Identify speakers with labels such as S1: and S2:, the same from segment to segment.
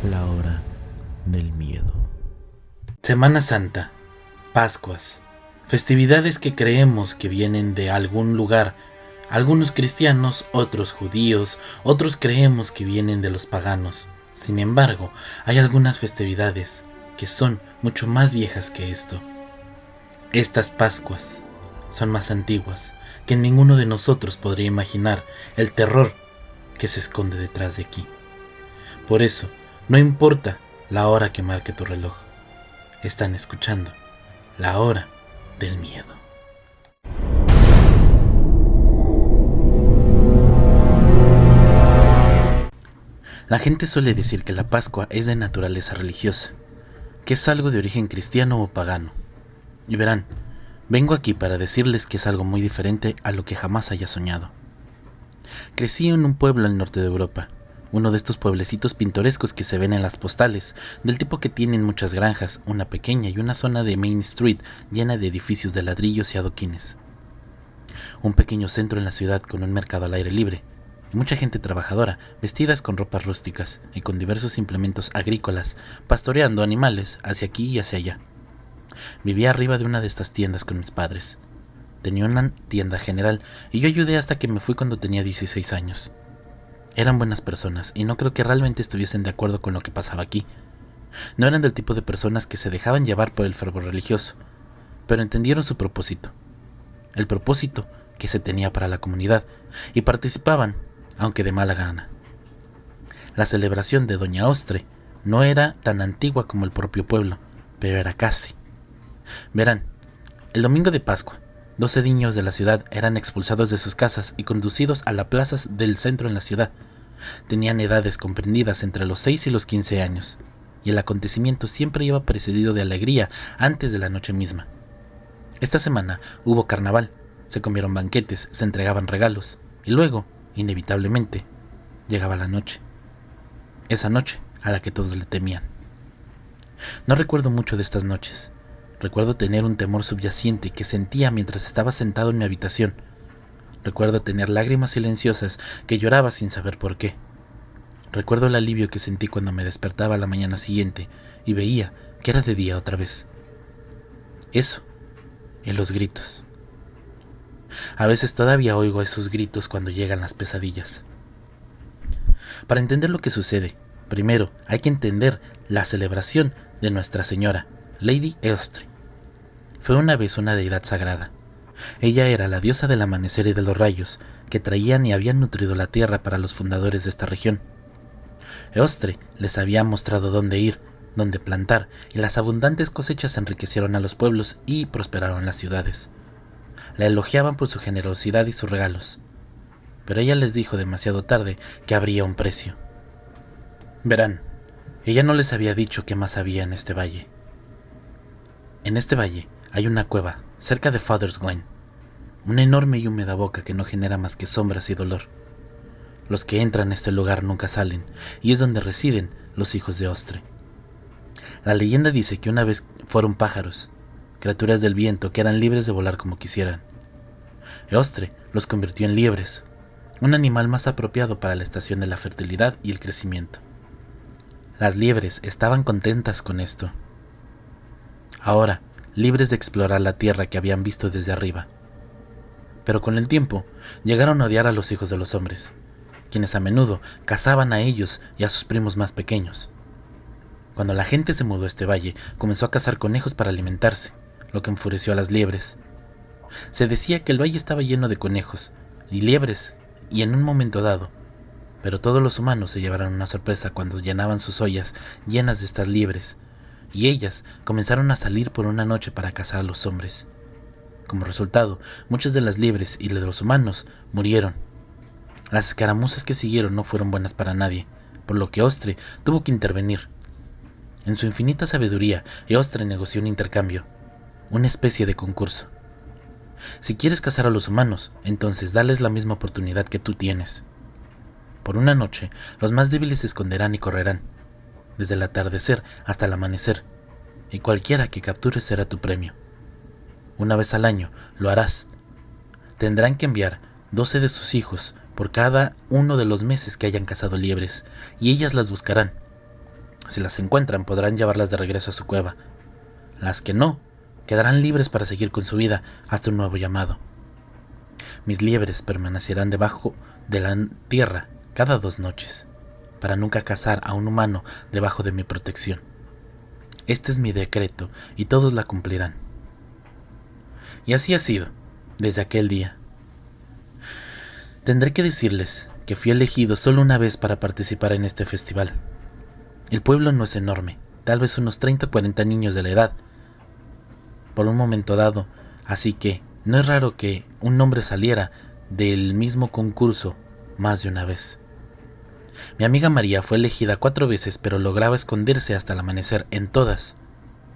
S1: La hora del miedo. Semana Santa, Pascuas, festividades que creemos que vienen de algún lugar, algunos cristianos, otros judíos, otros creemos que vienen de los paganos. Sin embargo, hay algunas festividades que son mucho más viejas que esto. Estas Pascuas son más antiguas que ninguno de nosotros podría imaginar el terror que se esconde detrás de aquí. Por eso, no importa la hora que marque tu reloj, están escuchando la hora del miedo. La gente suele decir que la Pascua es de naturaleza religiosa, que es algo de origen cristiano o pagano. Y verán, vengo aquí para decirles que es algo muy diferente a lo que jamás haya soñado. Crecí en un pueblo al norte de Europa, uno de estos pueblecitos pintorescos que se ven en las postales, del tipo que tienen muchas granjas, una pequeña y una zona de Main Street llena de edificios de ladrillos y adoquines. Un pequeño centro en la ciudad con un mercado al aire libre, y mucha gente trabajadora, vestidas con ropas rústicas y con diversos implementos agrícolas, pastoreando animales hacia aquí y hacia allá. Vivía arriba de una de estas tiendas con mis padres. Tenía una tienda general y yo ayudé hasta que me fui cuando tenía 16 años. Eran buenas personas y no creo que realmente estuviesen de acuerdo con lo que pasaba aquí. No eran del tipo de personas que se dejaban llevar por el fervor religioso, pero entendieron su propósito, el propósito que se tenía para la comunidad, y participaban, aunque de mala gana. La celebración de Doña Ostre no era tan antigua como el propio pueblo, pero era casi. Verán, el domingo de Pascua, 12 niños de la ciudad eran expulsados de sus casas y conducidos a las plazas del centro en la ciudad. Tenían edades comprendidas entre los 6 y los 15 años, y el acontecimiento siempre iba precedido de alegría antes de la noche misma. Esta semana hubo carnaval, se comieron banquetes, se entregaban regalos, y luego, inevitablemente, llegaba la noche. Esa noche a la que todos le temían. No recuerdo mucho de estas noches. Recuerdo tener un temor subyacente que sentía mientras estaba sentado en mi habitación. Recuerdo tener lágrimas silenciosas que lloraba sin saber por qué. Recuerdo el alivio que sentí cuando me despertaba la mañana siguiente y veía que era de día otra vez. Eso, y los gritos. A veces todavía oigo esos gritos cuando llegan las pesadillas. Para entender lo que sucede, primero hay que entender la celebración de Nuestra Señora, Lady Eostre. Fue una vez una deidad sagrada. Ella era la diosa del amanecer y de los rayos, que traían y habían nutrido la tierra para los fundadores de esta región. Eostre les había mostrado dónde ir, dónde plantar, y las abundantes cosechas enriquecieron a los pueblos y prosperaron las ciudades. La elogiaban por su generosidad y sus regalos, pero ella les dijo demasiado tarde que habría un precio. Verán, ella no les había dicho qué más había en este valle. En este valle hay una cueva, cerca de Father's Glen, una enorme y húmeda boca que no genera más que sombras y dolor. Los que entran a este lugar nunca salen, y es donde residen los hijos de Ostre. La leyenda dice que una vez fueron pájaros, criaturas del viento que eran libres de volar como quisieran. Eostre los convirtió en liebres, un animal más apropiado para la estación de la fertilidad y el crecimiento. Las liebres estaban contentas con esto. Ahora, libres de explorar la tierra que habían visto desde arriba. Pero con el tiempo, llegaron a odiar a los hijos de los hombres, quienes a menudo cazaban a ellos y a sus primos más pequeños. Cuando la gente se mudó a este valle, comenzó a cazar conejos para alimentarse, lo que enfureció a las liebres. Se decía que el valle estaba lleno de conejos y liebres, y en un momento dado, pero todos los humanos se llevaron una sorpresa cuando llenaban sus ollas llenas de estas liebres, y ellas comenzaron a salir por una noche para cazar a los hombres. Como resultado, muchas de las liebres y de los humanos murieron. Las escaramuzas que siguieron no fueron buenas para nadie, por lo que Ostre tuvo que intervenir. En su infinita sabiduría, Eostre negoció un intercambio, una especie de concurso. Si quieres cazar a los humanos, entonces dales la misma oportunidad que tú tienes. Por una noche, los más débiles se esconderán y correrán, desde el atardecer hasta el amanecer, y cualquiera que captures será tu premio. Una vez al año lo harás. Tendrán que enviar 12 de sus hijos por cada uno de los meses que hayan cazado liebres, y ellas las buscarán. Si las encuentran, podrán llevarlas de regreso a su cueva. Las que no, quedarán libres para seguir con su vida hasta un nuevo llamado. Mis liebres permanecerán debajo de la tierra cada 2 noches, para nunca cazar a un humano debajo de mi protección. Este es mi decreto, y todos la cumplirán. Y así ha sido, desde aquel día. Tendré que decirles que fui elegido solo una vez para participar en este festival. El pueblo no es enorme, tal vez unos 30 o 40 niños de la edad, por un momento dado, así que no es raro que un nombre saliera del mismo concurso más de una vez. Mi amiga María fue elegida 4 veces, pero lograba esconderse hasta el amanecer en todas,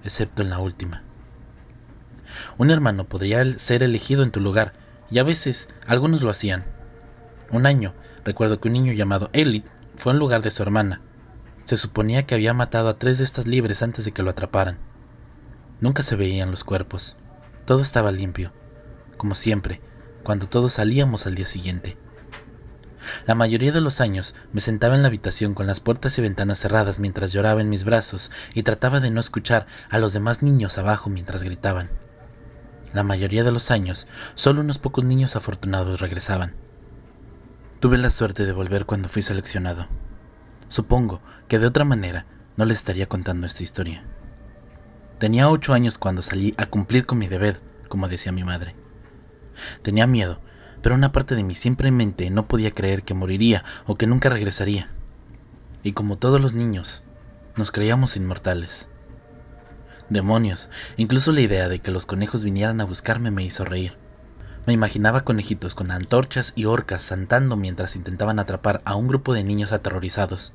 S1: excepto en la última. Un hermano podría ser elegido en tu lugar, y a veces algunos lo hacían. Un año, recuerdo que un niño llamado Eli fue en lugar de su hermana. Se suponía que había matado a 3 de estas liebres antes de que lo atraparan. Nunca se veían los cuerpos. Todo estaba limpio, como siempre, cuando todos salíamos al día siguiente. La mayoría de los años me sentaba en la habitación con las puertas y ventanas cerradas mientras lloraba en mis brazos y trataba de no escuchar a los demás niños abajo mientras gritaban. La mayoría de los años, solo unos pocos niños afortunados regresaban. Tuve la suerte de volver cuando fui seleccionado. Supongo que de otra manera no les estaría contando esta historia. Tenía 8 años cuando salí a cumplir con mi deber, como decía mi madre. Tenía miedo, pero una parte de mí simplemente no podía creer que moriría o que nunca regresaría. Y como todos los niños, nos creíamos inmortales. Demonios, incluso la idea de que los conejos vinieran a buscarme me hizo reír. Me imaginaba conejitos con antorchas y orcas saltando mientras intentaban atrapar a un grupo de niños aterrorizados.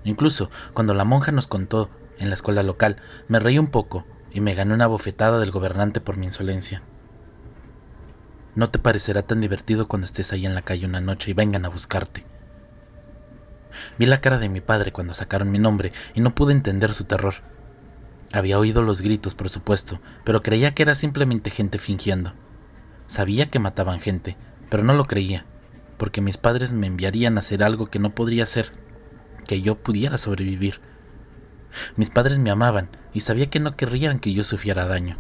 S1: Incluso cuando la monja nos contó en la escuela local, me reí un poco y me gané una bofetada del gobernante por mi insolencia. No te parecerá tan divertido cuando estés ahí en la calle una noche y vengan a buscarte. Vi la cara de mi padre cuando sacaron mi nombre y no pude entender su terror. Había oído los gritos, por supuesto, pero creía que era simplemente gente fingiendo. Sabía que mataban gente, pero no lo creía, porque mis padres me enviarían a hacer algo que no podría hacer, que yo pudiera sobrevivir. Mis padres me amaban y sabía que no querrían que yo sufriera daño.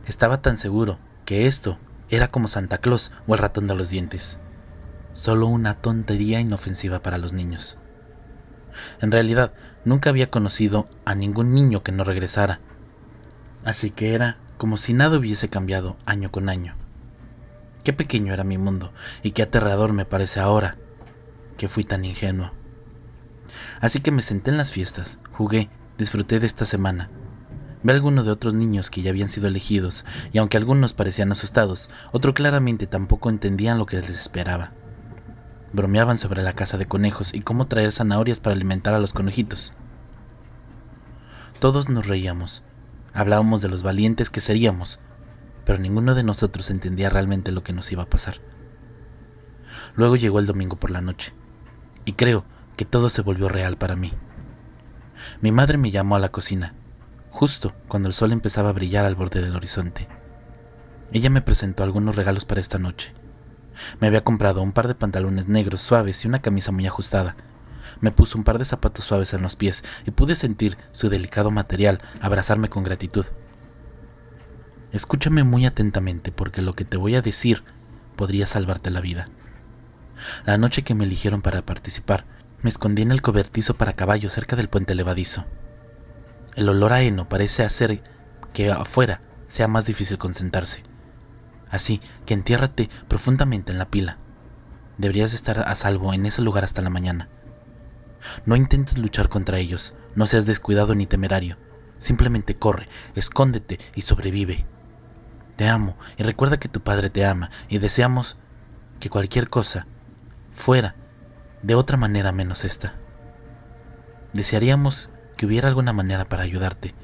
S1: Estaba tan seguro que esto era como Santa Claus o el ratón de los dientes. Solo una tontería inofensiva para los niños. En realidad, nunca había conocido a ningún niño que no regresara. Así que era como si nada hubiese cambiado año con año. Qué pequeño era mi mundo y qué aterrador me parece ahora que fui tan ingenuo. Así que me senté en las fiestas, jugué, disfruté de esta semana. Vi a algunos de otros niños que ya habían sido elegidos, y aunque algunos parecían asustados, otros claramente tampoco entendían lo que les esperaba. Bromeaban sobre la caza de conejos y cómo traer zanahorias para alimentar a los conejitos. Todos nos reíamos, hablábamos de los valientes que seríamos, pero ninguno de nosotros entendía realmente lo que nos iba a pasar. Luego llegó el domingo por la noche, y creo que todo se volvió real para mí. Mi madre me llamó a la cocina, justo cuando el sol empezaba a brillar al borde del horizonte. Ella me presentó algunos regalos para esta noche. Me había comprado un par de pantalones negros suaves y una camisa muy ajustada. Me puso un par de zapatos suaves en los pies y pude sentir su delicado material abrazarme con gratitud. Escúchame muy atentamente porque lo que te voy a decir podría salvarte la vida. La noche que me eligieron para participar, me escondí en el cobertizo para caballos cerca del puente levadizo. El olor a heno parece hacer que afuera sea más difícil concentrarse. Así que entiérrate profundamente en la pila. Deberías estar a salvo en ese lugar hasta la mañana. No intentes luchar contra ellos, no seas descuidado ni temerario. Simplemente corre, escóndete y sobrevive. Te amo y recuerda que tu padre te ama y deseamos que cualquier cosa fuera de otra manera menos esta. Desearíamos que hubiera alguna manera para ayudarte,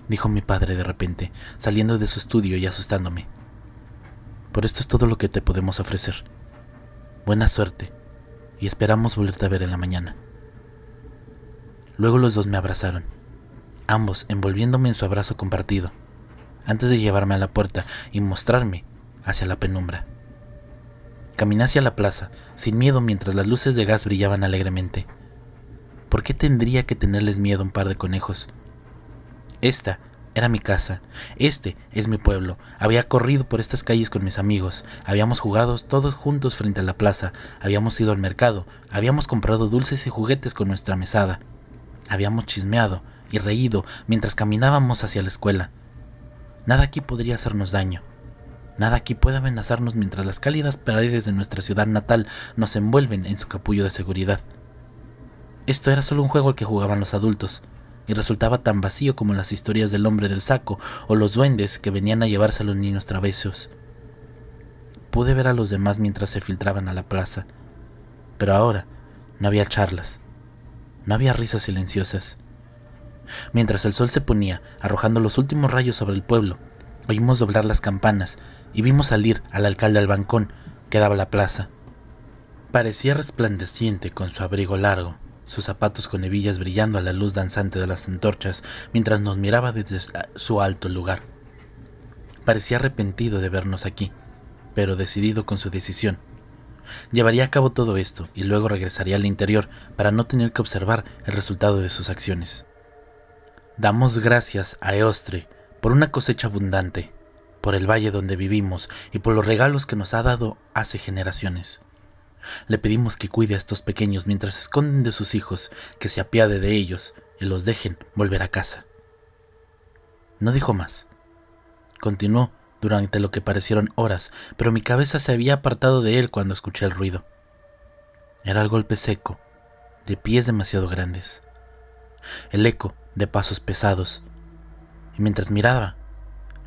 S1: dijo mi padre de repente, saliendo de su estudio y asustándome. Por esto es todo lo que te podemos ofrecer. Buena suerte, y esperamos volverte a ver en la mañana. Luego los dos me abrazaron, ambos envolviéndome en su abrazo compartido, antes de llevarme a la puerta y mostrarme hacia la penumbra. Caminé hacia la plaza, sin miedo mientras las luces de gas brillaban alegremente. ¿Por qué tendría que tenerles miedo a un par de conejos? Esta era mi casa, este es mi pueblo. Había corrido por estas calles con mis amigos, habíamos jugado todos juntos frente a la plaza, habíamos ido al mercado, habíamos comprado dulces y juguetes con nuestra mesada, habíamos chismeado y reído mientras caminábamos hacia la escuela. Nada aquí podría hacernos daño. Nada aquí puede amenazarnos mientras las cálidas paredes de nuestra ciudad natal nos envuelven en su capullo de seguridad. Esto era solo un juego al que jugaban los adultos, y resultaba tan vacío como las historias del hombre del saco o los duendes que venían a llevarse a los niños traviesos. Pude ver a los demás mientras se filtraban a la plaza, pero ahora no había charlas, no había risas silenciosas. Mientras el sol se ponía, arrojando los últimos rayos sobre el pueblo, oímos doblar las campanas y vimos salir al alcalde al balcón que daba a la plaza. Parecía resplandeciente con su abrigo largo, sus zapatos con hebillas brillando a la luz danzante de las antorchas mientras nos miraba desde su alto lugar. Parecía arrepentido de vernos aquí, pero decidido con su decisión. Llevaría a cabo todo esto y luego regresaría al interior para no tener que observar el resultado de sus acciones. Damos gracias a Eostre por una cosecha abundante, por el valle donde vivimos y por los regalos que nos ha dado hace generaciones. Le pedimos que cuide a estos pequeños mientras se esconden de sus hijos, que se apiade de ellos y los dejen volver a casa. No dijo más. Continuó durante lo que parecieron horas, pero mi cabeza se había apartado de él cuando escuché el ruido. Era el golpe seco, de pies demasiado grandes. El eco de pasos pesados. Y mientras miraba,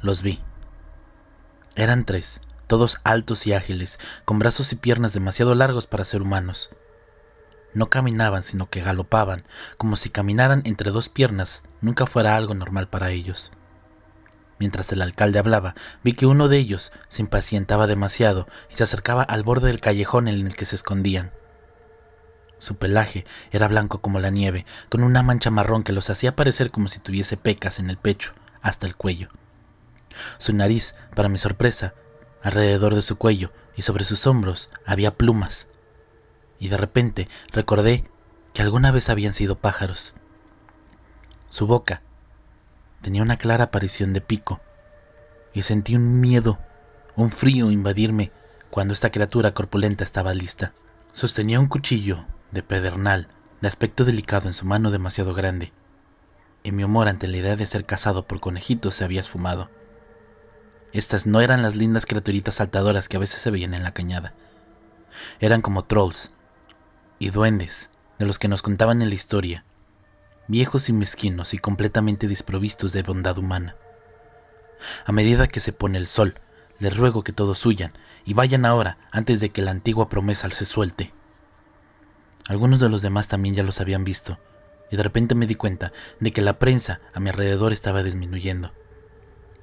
S1: los vi. Eran 3, todos altos y ágiles, con brazos y piernas demasiado largos para ser humanos. No caminaban, sino que galopaban, como si caminaran entre 2 piernas nunca fuera algo normal para ellos. Mientras el alcalde hablaba, vi que uno de ellos se impacientaba demasiado y se acercaba al borde del callejón en el que se escondían. Su pelaje era blanco como la nieve, con una mancha marrón que los hacía parecer como si tuviese pecas en el pecho, hasta el cuello. Su nariz, para mi sorpresa, alrededor de su cuello y sobre sus hombros había plumas. Y de repente recordé que alguna vez habían sido pájaros. Su boca tenía una clara aparición de pico, y sentí un miedo, un frío invadirme cuando esta criatura corpulenta estaba lista. Sostenía un cuchillo de pedernal, de aspecto delicado en su mano demasiado grande, y mi humor ante la idea de ser cazado por conejitos se había esfumado. Estas no eran las lindas criaturitas saltadoras que a veces se veían en la cañada. Eran como trolls y duendes de los que nos contaban en la historia, viejos y mezquinos y completamente desprovistos de bondad humana. A medida que se pone el sol, les ruego que todos huyan y vayan ahora antes de que la antigua promesa se suelte. Algunos de los demás también ya los habían visto, y de repente me di cuenta de que la prensa a mi alrededor estaba disminuyendo.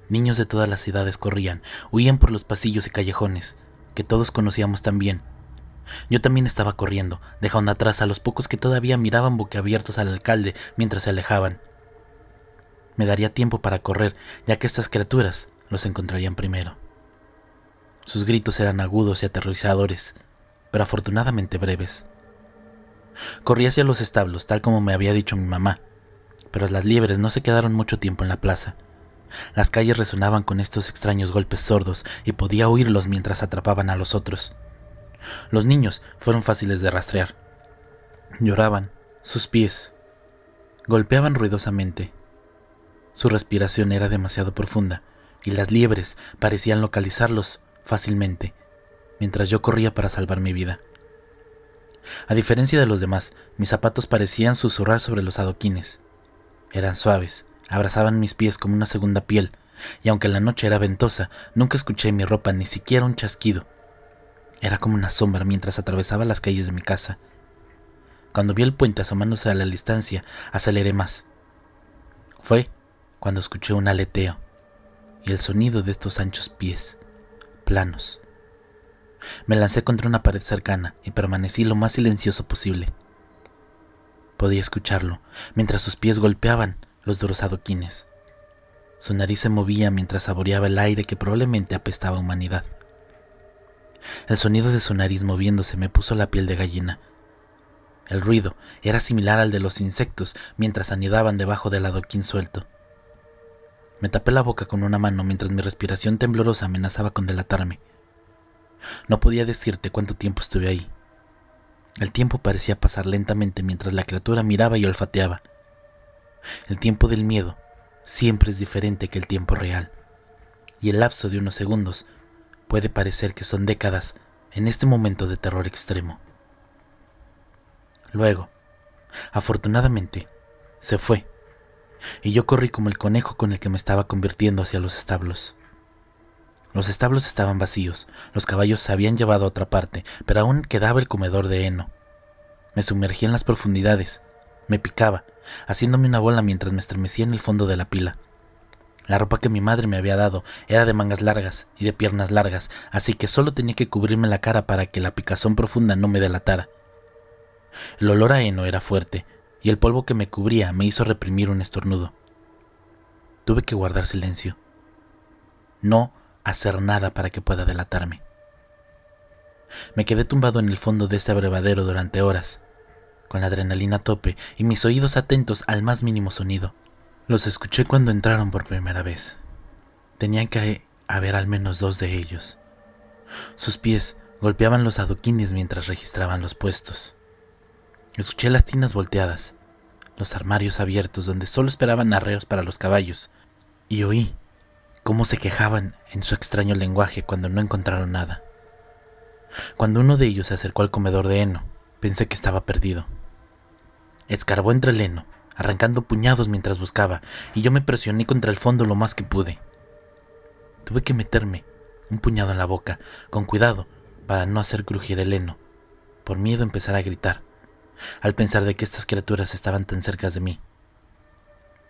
S1: Niños de todas las edades corrían, huían por los pasillos y callejones, que todos conocíamos tan bien. Yo también estaba corriendo, dejando atrás a los pocos que todavía miraban boquiabiertos al alcalde mientras se alejaban. Me daría tiempo para correr, ya que estas criaturas los encontrarían primero. Sus gritos eran agudos y aterrorizadores, pero afortunadamente breves. Corrí hacia los establos, tal como me había dicho mi mamá, pero las liebres no se quedaron mucho tiempo en la plaza. Las calles resonaban con estos extraños golpes sordos y podía oírlos mientras atrapaban a los otros. Los niños fueron fáciles de rastrear. Lloraban, sus pies golpeaban ruidosamente. Su respiración era demasiado profunda y las liebres parecían localizarlos fácilmente, mientras yo corría para salvar mi vida. A diferencia de los demás, mis zapatos parecían susurrar sobre los adoquines. Eran suaves, abrazaban mis pies como una segunda piel, y aunque la noche era ventosa, nunca escuché en mi ropa ni siquiera un chasquido. Era como una sombra mientras atravesaba las calles de mi casa. Cuando vi el puente asomándose a la distancia, aceleré más. Fue cuando escuché un aleteo y el sonido de estos anchos pies, planos. Me lancé contra una pared cercana y permanecí lo más silencioso posible. Podía escucharlo mientras sus pies golpeaban los duros adoquines. Su nariz se movía mientras saboreaba el aire que probablemente apestaba a humanidad. El sonido de su nariz moviéndose me puso la piel de gallina. El ruido era similar al de los insectos mientras anidaban debajo del adoquín suelto. Me tapé la boca con una mano mientras mi respiración temblorosa amenazaba con delatarme. No podía decirte cuánto tiempo estuve ahí. El tiempo parecía pasar lentamente mientras la criatura miraba y olfateaba. El tiempo del miedo siempre es diferente que el tiempo real, y el lapso de unos segundos puede parecer que son décadas en este momento de terror extremo. Luego, afortunadamente, se fue, y yo corrí como el conejo con el que me estaba convirtiendo hacia los establos. Los establos estaban vacíos, los caballos se habían llevado a otra parte, pero aún quedaba el comedor de heno. Me sumergí en las profundidades, me picaba, haciéndome una bola mientras me estremecía en el fondo de la pila. La ropa que mi madre me había dado era de mangas largas y de piernas largas, así que solo tenía que cubrirme la cara para que la picazón profunda no me delatara. El olor a heno era fuerte, y el polvo que me cubría me hizo reprimir un estornudo. Tuve que guardar silencio. No hacer nada para que pueda delatarme. Me quedé tumbado en el fondo de este abrevadero durante horas, con la adrenalina a tope y mis oídos atentos al más mínimo sonido. Los escuché cuando entraron por primera vez. Tenían que haber al menos 2 de ellos. Sus pies golpeaban los adoquines mientras registraban los puestos. Escuché las tinas volteadas, los armarios abiertos donde solo esperaban arreos para los caballos, y oí cómo se quejaban en su extraño lenguaje cuando no encontraron nada. Cuando uno de ellos se acercó al comedor de heno, pensé que estaba perdido. Escarbó entre el heno, arrancando puñados mientras buscaba, y yo me presioné contra el fondo lo más que pude. Tuve que meterme un puñado en la boca, con cuidado para no hacer crujir el heno, por miedo a empezar a gritar, al pensar de que estas criaturas estaban tan cerca de mí.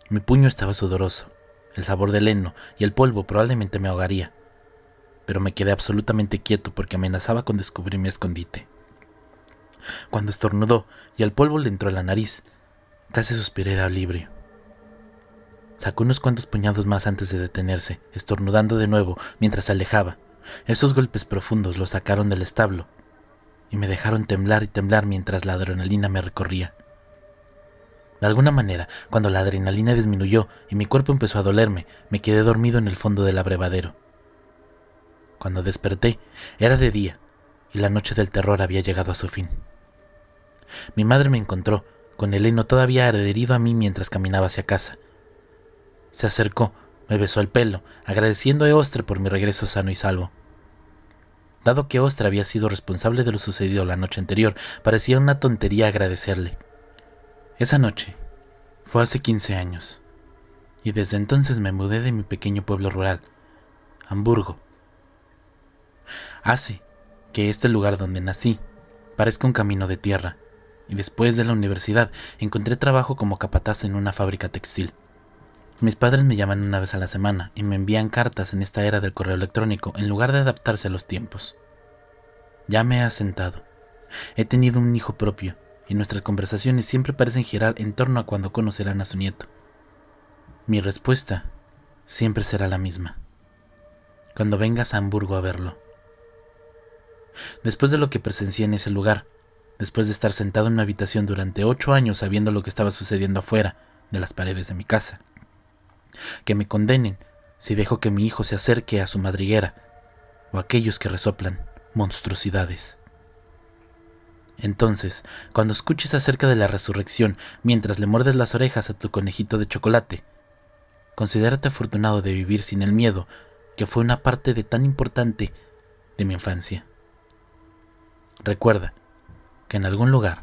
S1: Mi puño estaba sudoroso. El sabor del heno y el polvo probablemente me ahogaría, pero me quedé absolutamente quieto porque amenazaba con descubrir mi escondite. Cuando estornudó y el polvo le entró a la nariz, casi suspiré de alivio. Sacó unos cuantos puñados más antes de detenerse, estornudando de nuevo mientras se alejaba. Esos golpes profundos lo sacaron del establo y me dejaron temblar y temblar mientras la adrenalina me recorría. De alguna manera, cuando la adrenalina disminuyó y mi cuerpo empezó a dolerme, me quedé dormido en el fondo del abrevadero. Cuando desperté, era de día y la noche del terror había llegado a su fin. Mi madre me encontró, con el heno todavía adherido a mí mientras caminaba hacia casa. Se acercó, me besó el pelo, agradeciendo a Eostre por mi regreso sano y salvo. Dado que Eostre había sido responsable de lo sucedido la noche anterior, parecía una tontería agradecerle. Esa noche fue hace 15 años, y desde entonces me mudé de mi pequeño pueblo rural, Hamburgo. Hace que este lugar donde nací parezca un camino de tierra, y después de la universidad encontré trabajo como capataz en una fábrica textil. Mis padres me llaman una vez a la semana y me envían cartas en esta era del correo electrónico en lugar de adaptarse a los tiempos. Ya me he asentado. He tenido un hijo propio y nuestras conversaciones siempre parecen girar en torno a cuándo conocerán a su nieto. Mi respuesta siempre será la misma: cuando vengas a Hamburgo a verlo. Después de lo que presencié en ese lugar, después de estar sentado en mi habitación durante 8 años sabiendo lo que estaba sucediendo afuera de las paredes de mi casa, que me condenen si dejo que mi hijo se acerque a su madriguera o a aquellos que resoplan monstruosidades. Entonces, cuando escuches acerca de la resurrección mientras le muerdes las orejas a tu conejito de chocolate, considérate afortunado de vivir sin el miedo que fue una parte de tan importante de mi infancia. Recuerda que en algún lugar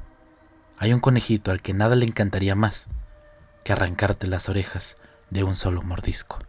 S1: hay un conejito al que nada le encantaría más que arrancarte las orejas de un solo mordisco.